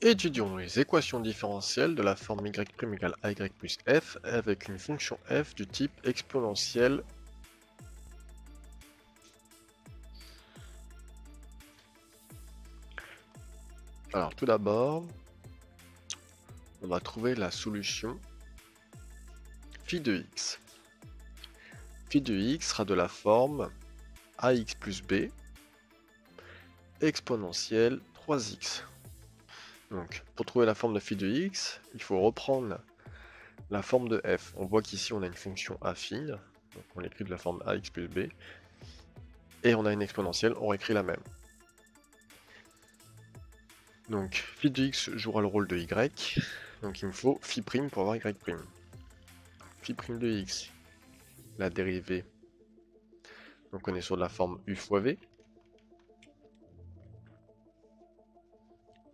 Étudions les équations différentielles de la forme y' égale ay plus f avec une fonction f du type exponentielle. Alors tout d'abord, on va trouver la solution phi de x. Phi de x sera de la forme ax plus b exponentielle 3x. Donc pour trouver la forme de phi de x, il faut reprendre la forme de f. On voit qu'ici on a une fonction affine, donc on l'écrit de la forme ax plus b, et on a une exponentielle, on réécrit la même. Donc phi de x jouera le rôle de y, donc il me faut phi prime pour avoir y prime. Phi prime de x, la dérivée, donc on est sur de la forme u fois v.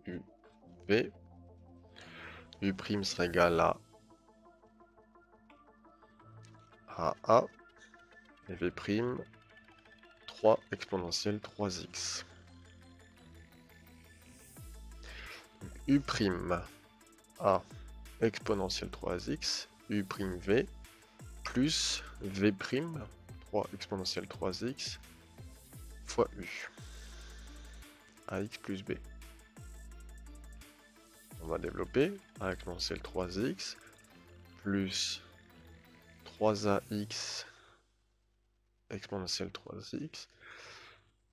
u v, u prime sera égal à a, et v prime 3 exponentielle 3x. Donc, u prime a exponentielle 3x, u prime v, plus v prime 3 exponentielle 3x fois u, ax plus b. On va développer a exponentielle 3x plus 3ax exponentielle 3x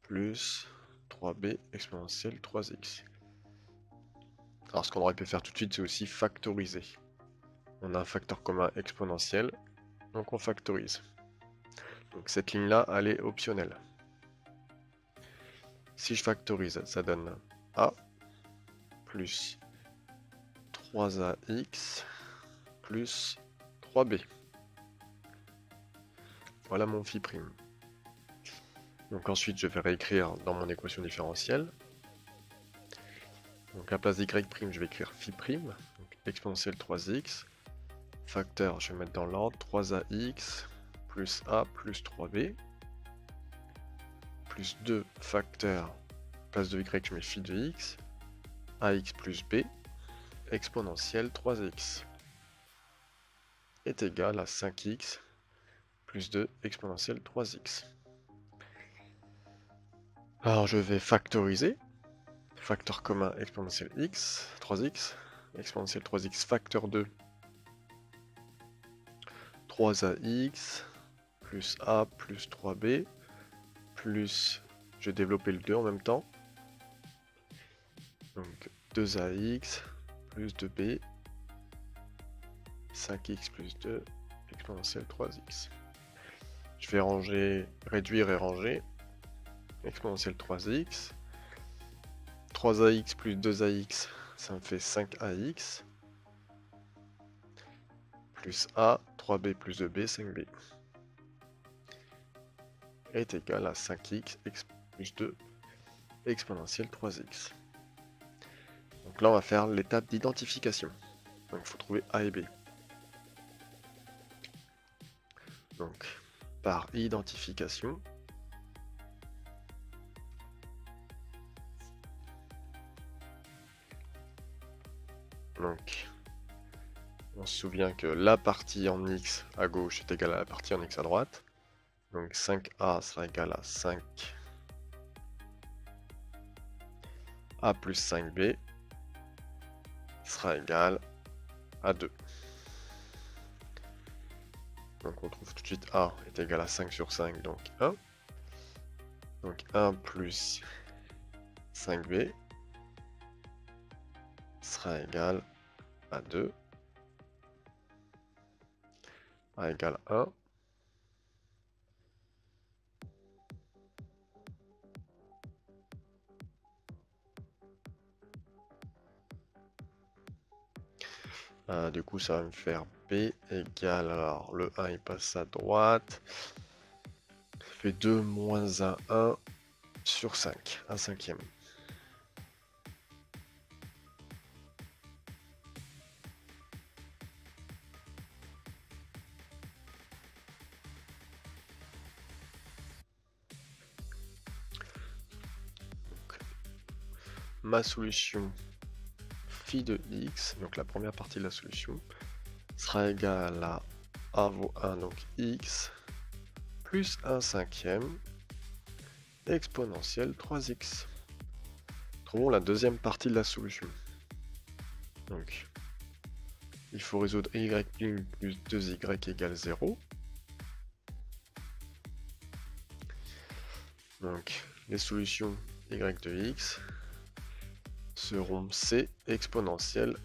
plus 3b exponentielle 3x. Alors ce qu'on aurait pu faire tout de suite, c'est aussi factoriser. On a un facteur commun exponentiel, donc on factorise. Donc cette ligne-là, elle est optionnelle. Si je factorise, ça donne a plus 3ax plus 3b. Voilà mon phi prime. Donc ensuite, je vais réécrire dans mon équation différentielle. Donc à la place d'y prime, je vais écrire phi prime, donc exponentielle 3x. Facteur, je vais mettre dans l'ordre 3ax plus a plus 3b. Plus 2 facteur, place de y, je mets phi de x. ax plus b exponentielle 3x est égal à 5x plus 2 exponentielle 3x. Alors je vais factoriser. Facteur commun exponentielle x, 3x, exponentielle 3x facteur 2, 3ax, plus a plus 3b, plus, je vais développer le 2 en même temps, donc 2ax, plus 2b, 5x plus 2, exponentielle 3x. Je vais ranger, réduire et ranger, exponentielle 3x, 3ax plus 2ax, ça me fait 5ax, plus a, 3b plus 2b, 5b, est égal à 5x plus 2 exponentielle 3x. Donc là, on va faire l'étape d'identification. Donc il faut trouver a et b. Donc, par identification, donc on se souvient que la partie en x à gauche est égale à la partie en x à droite. Donc 5a sera égal à 5a plus 5b sera égal à 2. Donc on trouve tout de suite a est égal à 5 sur 5, donc 1. Donc 1 plus 5b sera égal à 2. A égale 1. Du coup, ça va me faire b égale, alors le 1 il passe à droite, ça fait 2 moins 1 sur 5, 1 cinquième. Donc, ma solution phi de x, donc la première partie de la solution, sera égale à a vaut 1, donc x, plus 1 cinquième, exponentielle 3x. Trouvons la deuxième partie de la solution. Donc, il faut résoudre y plus 2y égale 0. Donc, les solutions y de x seront c exponentielle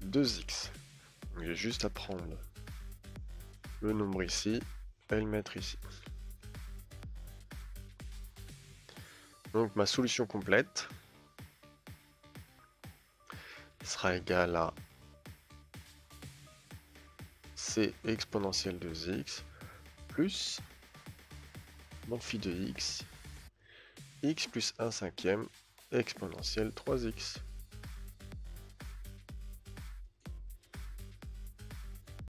2x. Donc, j'ai juste à prendre le nombre ici et le mettre ici. Donc, ma solution complète sera égale à c exponentielle 2x plus mon phi de x plus 1 cinquième exponentielle 3x.